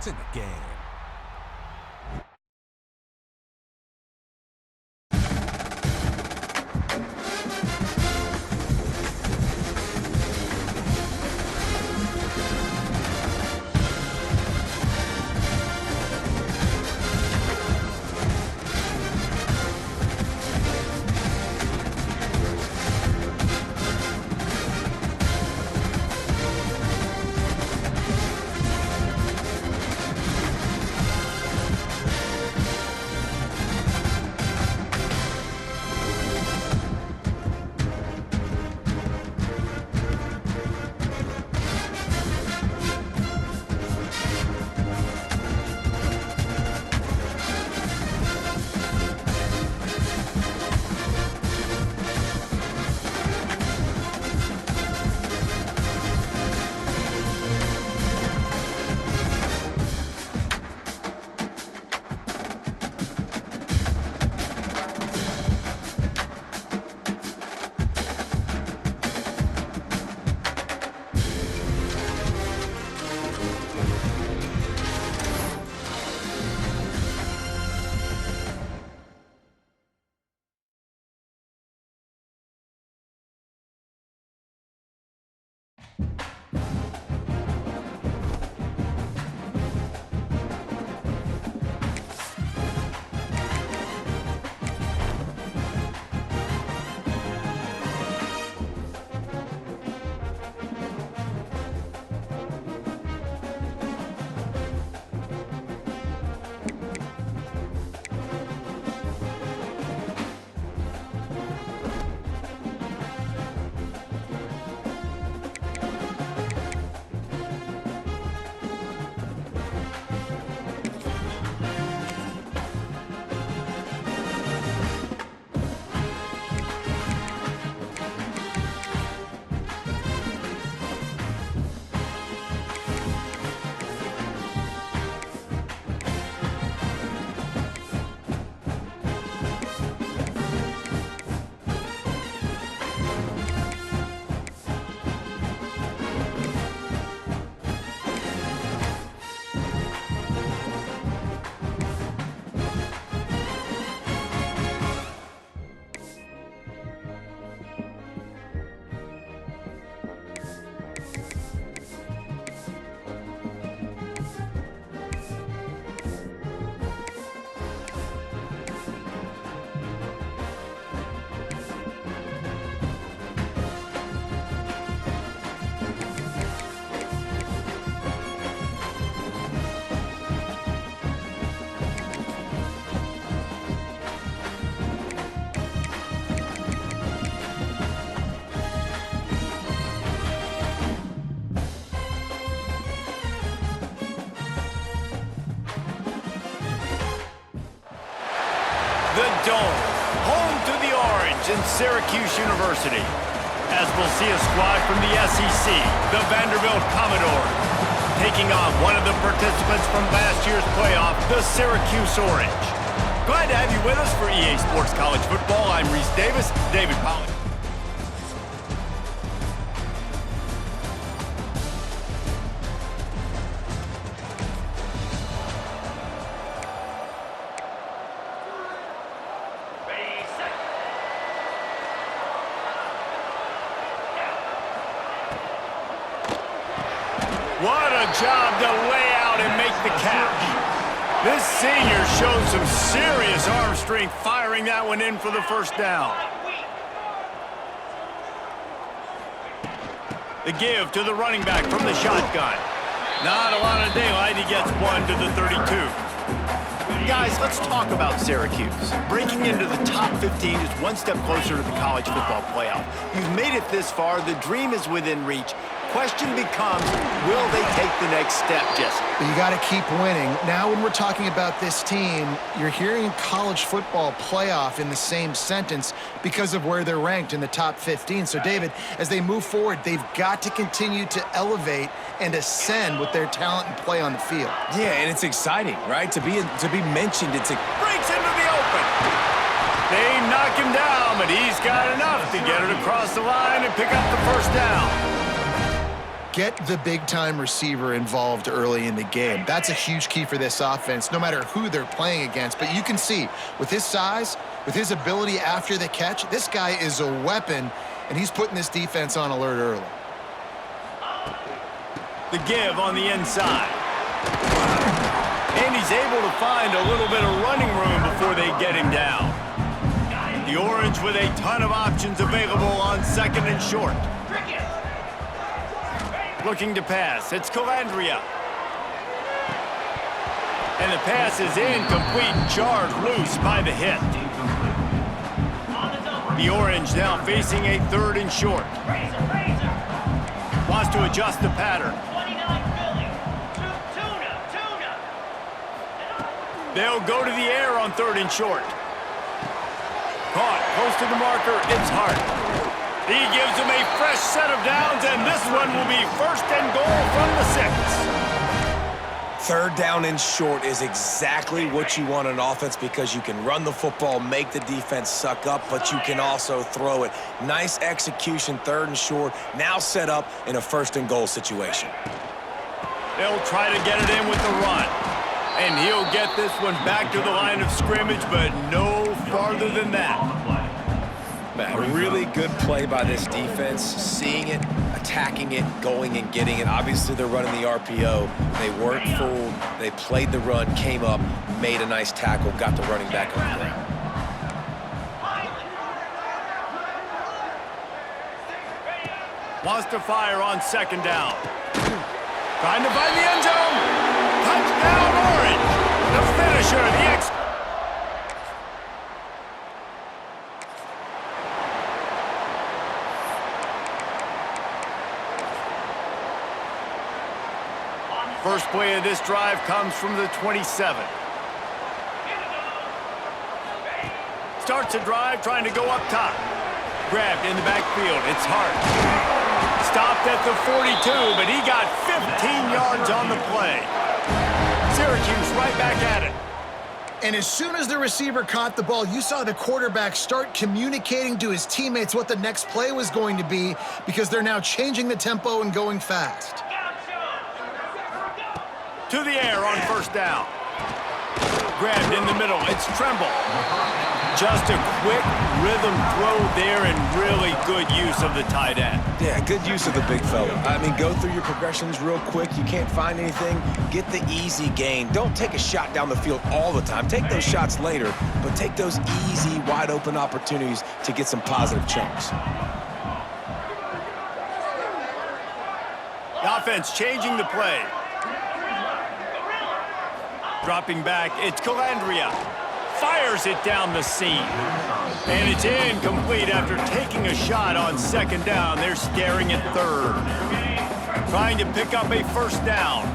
points in the game. The Dome, home to the Orange and Syracuse University. As we'll see a squad from the SEC, the Vanderbilt Commodores, taking on one of the participants from last year's playoff, the Syracuse Orange. Glad to have you with us for EA Sports College Football. I'm Reese Davis, David Pollack. What a job to lay out and make the catch. This senior showed some serious arm strength firing that one in for the first down. The give to the running back from the shotgun. Not a lot of daylight. He gets one to the 32. Guys, let's talk about Syracuse. Breaking into the top 15 is one step closer to the college football playoff. You've made it this far. The dream is within reach. Question becomes, will they take the next step, Jesse? But you got to keep winning. Now when we're talking about this team, you're hearing college football playoff in the same sentence because of where they're ranked in the top 15. So, David, as they move forward, they've got to continue to elevate and ascend with their talent and play on the field. Yeah, and it's exciting, right? To be mentioned, it's breaks into the open. They knock him down, but he's got enough to get it across the line and pick up the first down. Get the big-time receiver involved early in the game. That's a huge key for this offense, no matter who they're playing against. But you can see, with his size, with his ability after the catch, this guy is a weapon, and he's putting this defense on alert early. The give on the inside. And he's able to find a little bit of running room before they get him down. The Orange with a ton of options available on second and short. Looking to pass. It's Calandria. And the pass is incomplete, charged loose by the hit. The Orange now facing a third and short. Wants to adjust the pattern. They'll go to the air on third and short. Caught close to the marker. It's Hart. He gives him a fresh set of downs, and this one will be first and goal from the 6. Third down and short is exactly what you want on offense because you can run the football, make the defense suck up, but you can also throw it. Nice execution, third and short, now set up in a first and goal situation. They'll try to get it in with the run. And he'll get this one back to the line of scrimmage, but no farther than that. A really good play by this defense, seeing it, attacking it, going and getting it. Obviously, they're running the RPO. They weren't fooled. They played the run, came up, made a nice tackle, got the running back on the ground. Wants to fire on second down. Trying to find the end zone. Touchdown, Orange. The finisher, the First play of this drive comes from the 27. Starts a drive trying to go up top. Grabbed in the backfield. It's Hart. Stopped at the 42, but he got 15 yards on the play. Syracuse right back at it. And as soon as the receiver caught the ball, you saw the quarterback start communicating to his teammates what the next play was going to be because they're now changing the tempo and going fast. To the air on first down. Grabbed in the middle. It's Tremble. Just a quick rhythm throw there and really good use of the tight end. Yeah, good use of the big fella. I mean, go through your progressions real quick. You can't find anything. Get the easy gain. Don't take a shot down the field all the time. Take those shots later, but take those easy, wide-open opportunities to get some positive chunks. The offense changing the play. Dropping back, it's Calandria. Fires it down the seam. And it's incomplete after taking a shot on second down. They're staring at third. Trying to pick up a first down.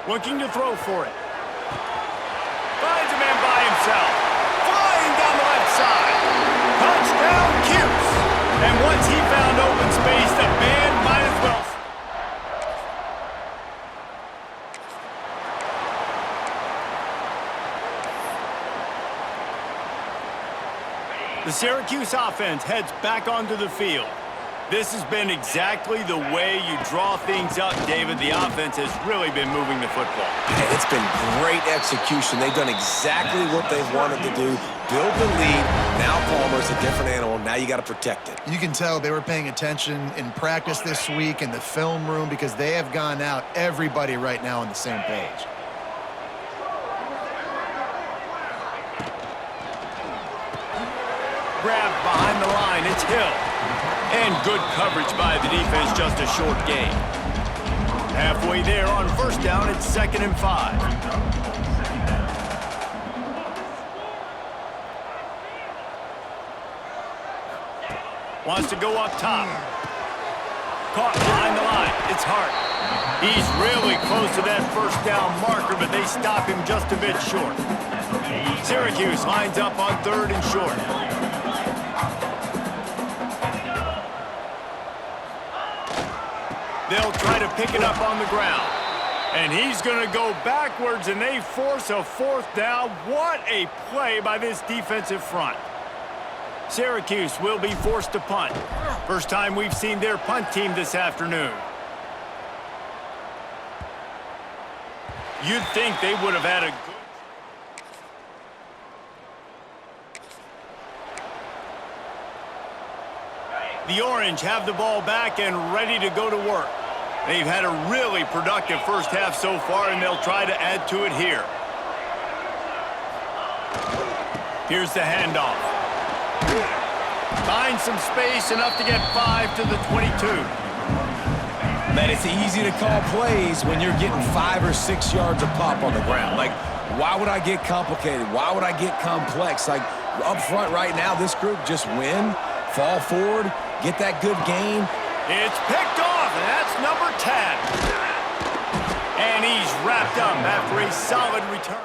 Looking to throw for it. Finds a man by himself. Flying down the left side. Touchdown, Cuse. And once he found open space, the man might as well. The Syracuse offense heads back onto the field. This has been exactly the way you draw things up, David. The offense has really been moving the football. It's been great execution. They've done exactly what they've wanted to do. Build the lead. Now Palmer's a different animal. Now you got to protect it. You can tell they were paying attention in practice this week in the film room because they have gone out, everybody right now on the same page. Grabbed behind the line, it's Hill. And good coverage by the defense, just a short gain. Halfway there on first down, it's 2nd and 5. Wants to go up top. Caught behind the line, it's Hart. He's really close to that first down marker, but they stop him just a bit short. Syracuse lines up on 3rd and short. They'll try to pick it up on the ground. And he's going to go backwards, and they force a 4th down. What a play by this defensive front. Syracuse will be forced to punt. First time we've seen their punt team this afternoon. You'd think they would have had a good... The Orange have the ball back and ready to go to work. They've had a really productive first half so far, and they'll try to add to it here. Here's the handoff. Finds some space, enough to get 5 to the 22. Man, it's easy to call plays when you're getting 5 or 6 yards of pop on the ground. Like, why would I get complicated? Why would I get complex? Like, up front right now, this group just win, fall forward, get that good gain. It's picked off, and that's number 10. And he's wrapped up after a solid return.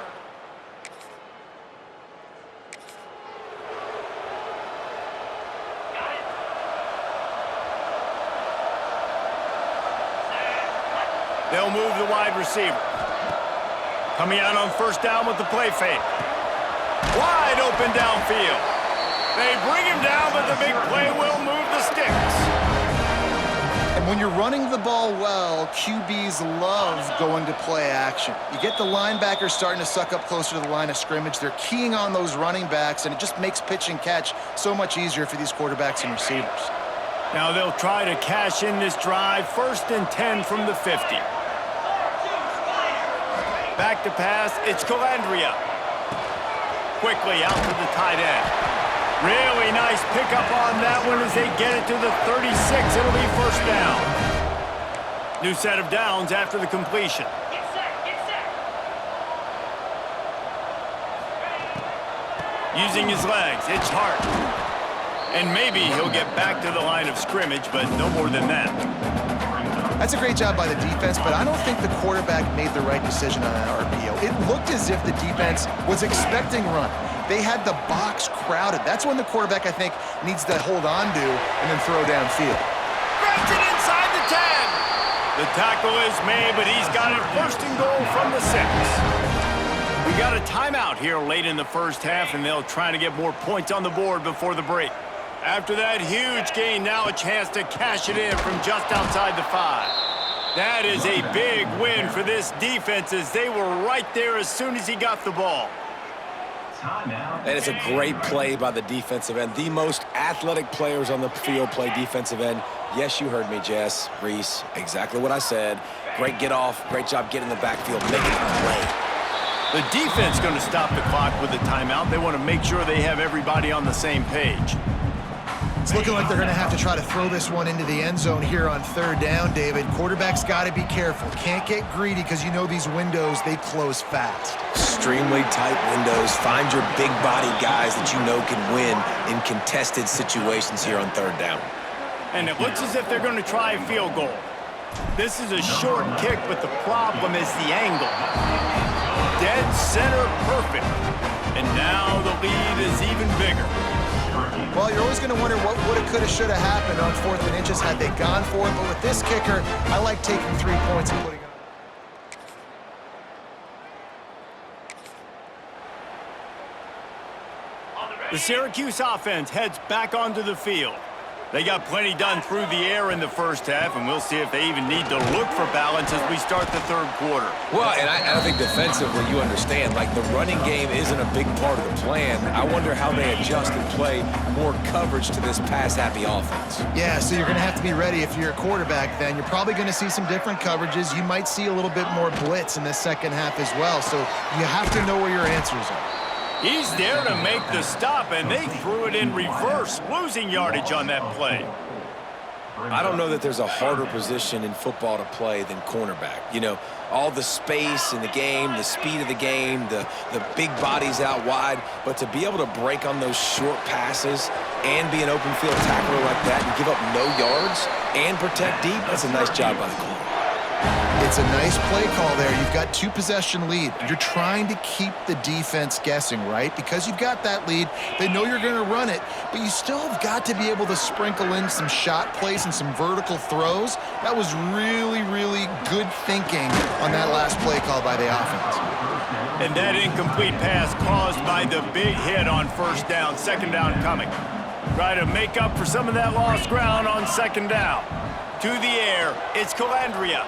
They'll move the wide receiver. Coming out on first down with the play fake. Wide open downfield. They bring him down, but the big play will move the sticks. And when you're running the ball well, QBs love going to play action. You get the linebackers starting to suck up closer to the line of scrimmage. They're keying on those running backs, and it just makes pitch and catch so much easier for these quarterbacks and receivers. Now they'll try to cash in this drive. 1st and 10 from the 50. Back to pass, it's Calandria. Quickly out to the tight end. Really nice pickup on that one as they get it to the 36. It'll be first down. New set of downs after the completion. Using his legs, it's Hart. And maybe he'll get back to the line of scrimmage, but no more than that. That's a great job by the defense, but I don't think the quarterback made the right decision on that RPO. It looked as if the defense was expecting run. They had the box crowded. That's when the quarterback, I think, needs to hold on to and then throw downfield. Grabs it inside the 10. The tackle is made, but he's got it 1st and goal from the 6. We got a timeout here late in the first half, and they'll try to get more points on the board before the break. After that huge gain, now a chance to cash it in from just outside the 5. That is a big win for this defense as they were right there as soon as he got the ball. And it's a great play by the defensive end. The most athletic players on the field play defensive end. Yes, you heard me, Jess, Reese, exactly what I said. Great get off, great job getting the backfield, making a play. The defense going to stop the clock with a timeout. They want to make sure they have everybody on the same page. It's looking like they're going to have to try to throw this one into the end zone here on 3rd down, David. Quarterback's got to be careful. Can't get greedy because you know these windows, they close fast. Extremely tight windows. Find your big body guys that you know can win in contested situations here on 3rd down. And it looks as if they're going to try a field goal. This is a short kick, but the problem is the angle. Dead center perfect. And now the lead is even bigger. Well, you're always going to wonder what woulda, coulda, shoulda happened on 4th and inches had they gone for it. But with this kicker, I like taking 3 points and putting it on. The Syracuse offense heads back onto the field. They got plenty done through the air in the first half, and we'll see if they even need to look for balance as we start the 3rd quarter. Well, and I think defensively, you understand, like the running game isn't a big part of the plan. I wonder how they adjust and play more coverage to this pass-happy offense. Yeah, so you're going to have to be ready if you're a quarterback then. You're probably going to see some different coverages. You might see a little bit more blitz in the second half as well, so you have to know where your answers are. He's there to make the stop, and they threw it in reverse, losing yardage on that play. I don't know that there's a harder position in football to play than cornerback. You know, all the space in the game, the speed of the game, the big bodies out wide, but to be able to break on those short passes and be an open field tackler like that and give up no yards and protect deep, that's a nice job by the corner. It's a nice play call there. You've got 2-possession lead. You're trying to keep the defense guessing, right? Because you've got that lead, they know you're going to run it, but you still have got to be able to sprinkle in some shot plays and some vertical throws. That was really, really good thinking on that last play call by the offense. And that incomplete pass caused by the big hit on 1st down, 2nd down coming. Try to make up for some of that lost ground on second down. To the air, it's Calandria.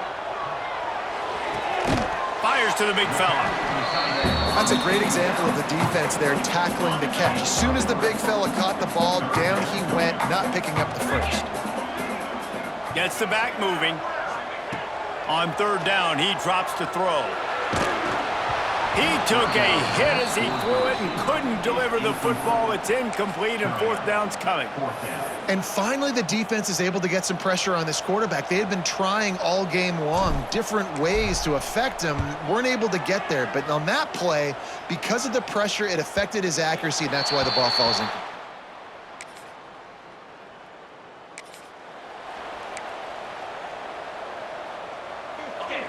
Fires to the big fella. That's a great example of the defense there tackling the catch. As soon as the big fella caught the ball, down he went, not picking up the first. Gets the back moving. On third down, he drops to throw. He took a hit as he threw it and couldn't deliver the football. It's incomplete, and fourth down's coming. And finally, the defense is able to get some pressure on this quarterback. They had been trying all game long, different ways to affect him, weren't able to get there. But on that play, because of the pressure, it affected his accuracy, and that's why the ball falls in.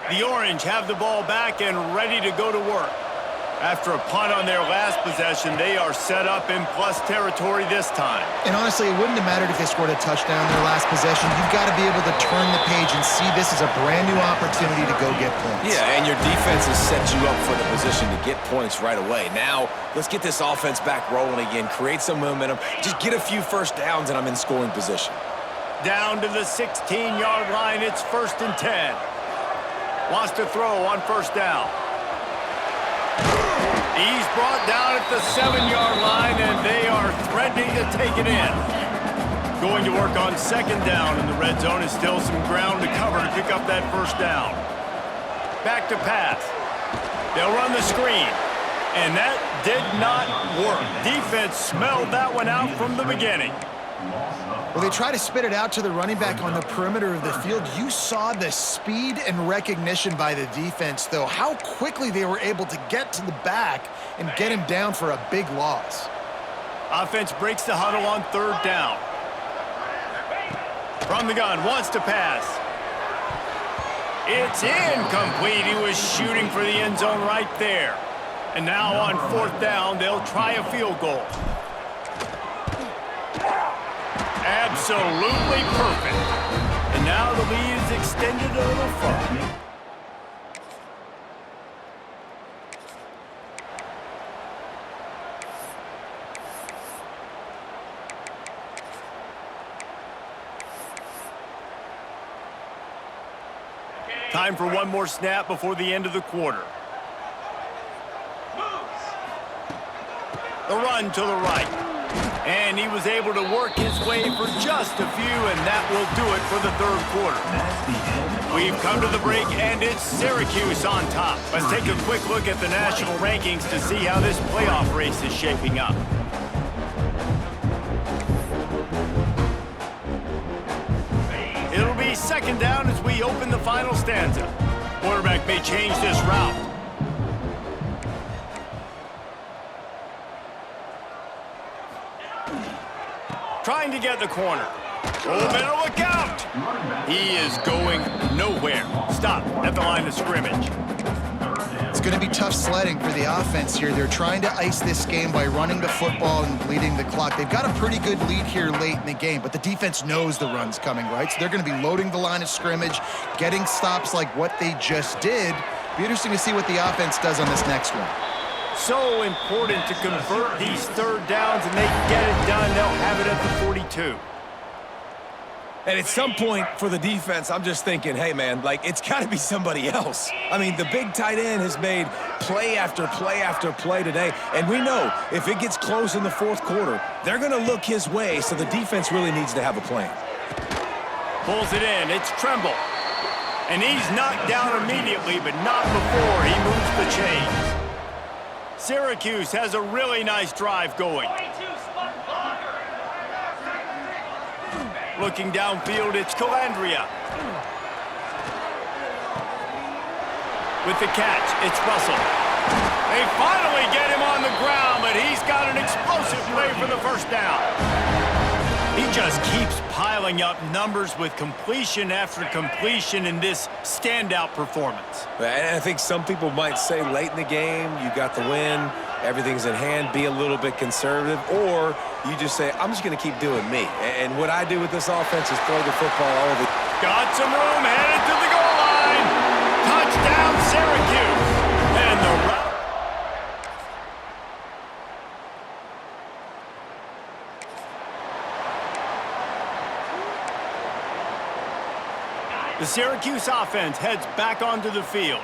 The Orange have the ball back and ready to go to work. After a punt on their last possession, they are set up in plus territory this time. And honestly, it wouldn't have mattered if they scored a touchdown in their last possession. You've got to be able to turn the page and see this as a brand new opportunity to go get points. Yeah, and your defense has set you up for the position to get points right away. Now, let's get this offense back rolling again, create some momentum, just get a few first downs, and I'm in scoring position. Down to the 16-yard line, it's 1st and 10. Wants to throw on first down. He's brought down at the 7-yard line, and they are threatening to take it in. Going to work on second down in the red zone is still some ground to cover to pick up that first down. Back to pass. They'll run the screen, and that did not work. Defense smelled that one out from the beginning. Well, they try to spit it out to the running back on the perimeter of the field. You saw the speed and recognition by the defense, though, how quickly they were able to get to the back and get him down for a big loss. Offense breaks the huddle on third down. From the gun, wants to pass. It's incomplete. He was shooting for the end zone right there. And now on fourth down, they'll try a field goal. Absolutely perfect. And now the lead is extended a little further. Time for one more snap before the end of the quarter. The run to the right. And he was able to work his way for just a few, and that will do it for the third quarter. We've come to the break, and it's Syracuse on top. Let's take a quick look at the national rankings to see how this playoff race is shaping up. It'll be second down as we open the final stanza. Quarterback may change this route. Trying to get the corner. Oh, better look out! He is going nowhere. Stop at the line of scrimmage. It's going to be tough sledding for the offense here. They're trying to ice this game by running the football and bleeding the clock. They've got a pretty good lead here late in the game, but the defense knows the run's coming, right? So they're going to be loading the line of scrimmage, getting stops like what they just did. Be interesting to see what the offense does on this next one. So important to convert these third downs, and they get it done. They'll have it at the 42. And at some point for the defense, I'm just thinking, hey, man, like, it's got to be somebody else. I mean, the big tight end has made play after play after play today, and we know if it gets close in the fourth quarter, they're going to look his way, so the defense really needs to have a plan. Pulls it in. It's Tremble. And he's knocked down immediately, but not before he moves the chains. Syracuse has a really nice drive going. Looking downfield, it's Calandria. With the catch, it's Russell. They finally get him on the ground, but he's got an explosive play for the first down. He just keeps piling up numbers with completion after completion in this standout performance. And I think some people might say late in the game, you got the win, everything's in hand, be a little bit conservative, or you just say, I'm just going to keep doing me. And what I do with this offense is throw the football all over. Got some room, headed to the goal line. Touchdown, Syracuse. And the route. The Syracuse offense heads back onto the field.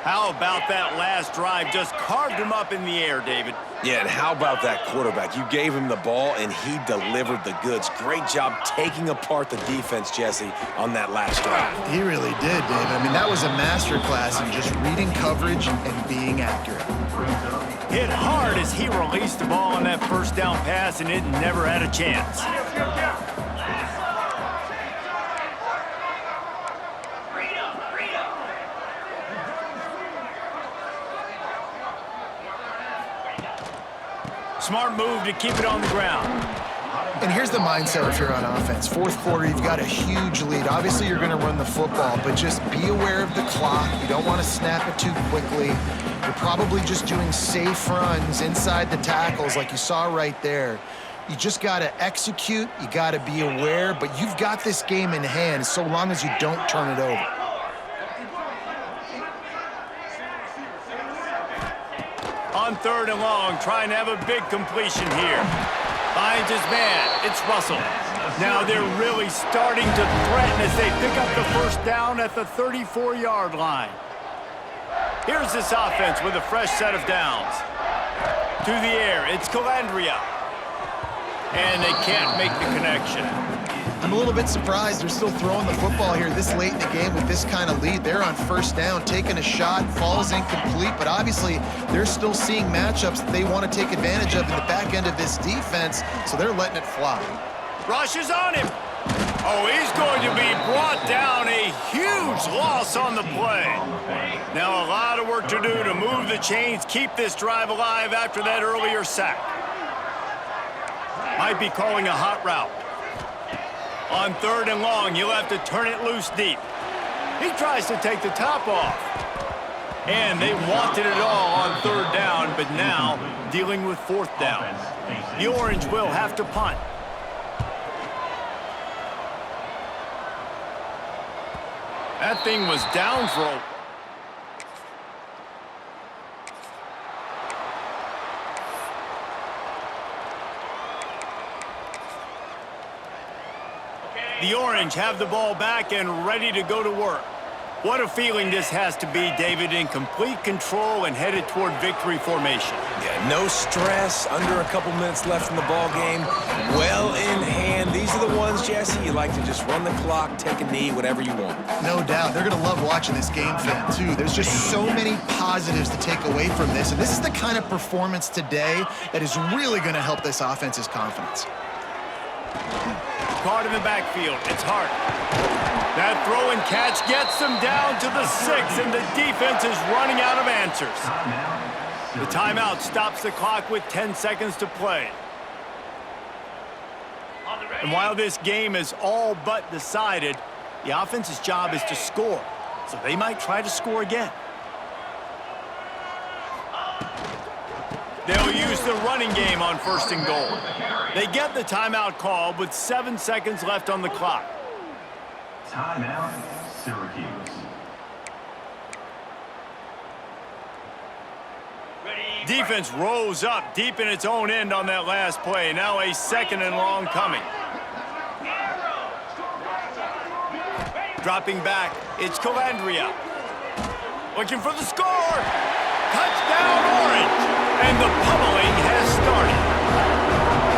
How about that last drive? Just carved him up in the air, David. Yeah, and how about that quarterback? You gave him the ball, and he delivered the goods. Great job taking apart the defense, Jesse, on that last drive. He really did, Dave. I mean, that was a masterclass in just reading coverage and being accurate. Hit hard as he released the ball on that first down pass, and it never had a chance. Smart move to keep it on the ground. And here's the mindset if you're on offense. Fourth quarter, you've got a huge lead. Obviously, you're going to run the football, but just be aware of the clock. You don't want to snap it too quickly. You're probably just doing safe runs inside the tackles like you saw right there. You just got to execute. You got to be aware, but you've got this game in hand so long as you don't turn it over. On 3rd and long, trying to have a big completion here. Finds his man. It's Russell. Now they're really starting to threaten as they pick up the first down at the 34-yard line. Here's this offense with a fresh set of downs. To the air, it's Calandria. And they can't make the connection. I'm a little bit surprised they're still throwing the football here this late in the game with this kind of lead. They're on first down, taking a shot, falls incomplete, but obviously they're still seeing matchups that they want to take advantage of in the back end of this defense, so they're letting it fly. Rush is on him. Oh, he's going to be brought down. A huge loss on the play. Now a lot of work to do to move the chains, keep this drive alive after that earlier sack. Might be calling a hot route. On 3rd and long, you'll have to turn it loose deep. He tries to take the top off. And they wanted it all on 3rd down, but now dealing with 4th down. The Orange will have to punt. That thing was down for a... The Orange have the ball back and ready to go to work. What a feeling this has to be, David, in complete control and headed toward victory formation. Yeah, no stress, under a couple minutes left in the ball game, well in hand. These are the ones, Jesse, you like to just run the clock, take a knee, whatever you want. No doubt. They're going to love watching this game film, too. There's just so many positives to take away from this, and this is the kind of performance today that is really going to help this offense's confidence. Caught in the backfield. It's Hart. That throw and catch gets them down to the 6, and the defense is running out of answers. The timeout stops the clock with 10 seconds to play. And while this game is all but decided, the offense's job is to score, so they might try to score again. They'll use the running game on 1st and goal. They get the timeout called with 7 seconds left on the clock. Timeout, Syracuse. Defense rose up deep in its own end on that last play. Now a 2nd and long coming. Dropping back, it's Calandria. Looking for the score. Touchdown, Orange. And the pummeling has started.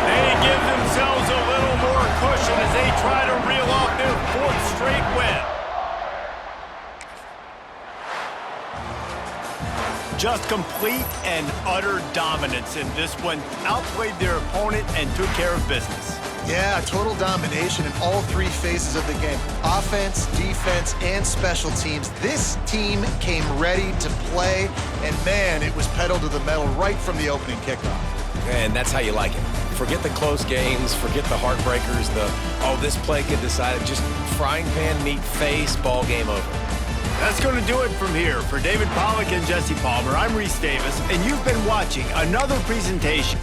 They give themselves a little more cushion as they try to reel off their 4th straight win. Just complete and utter dominance in this one. Outplayed their opponent and took care of business. Yeah, total domination in all 3 phases of the game. Offense, defense, and special teams. This team came ready to play, and man, it was pedal to the metal right from the opening kickoff. And that's how you like it. Forget the close games, forget the heartbreakers, this play get decided, just frying pan, meat face, ball game over. That's going to do it from here. For David Pollack and Jesse Palmer, I'm Reese Davis, and you've been watching another presentation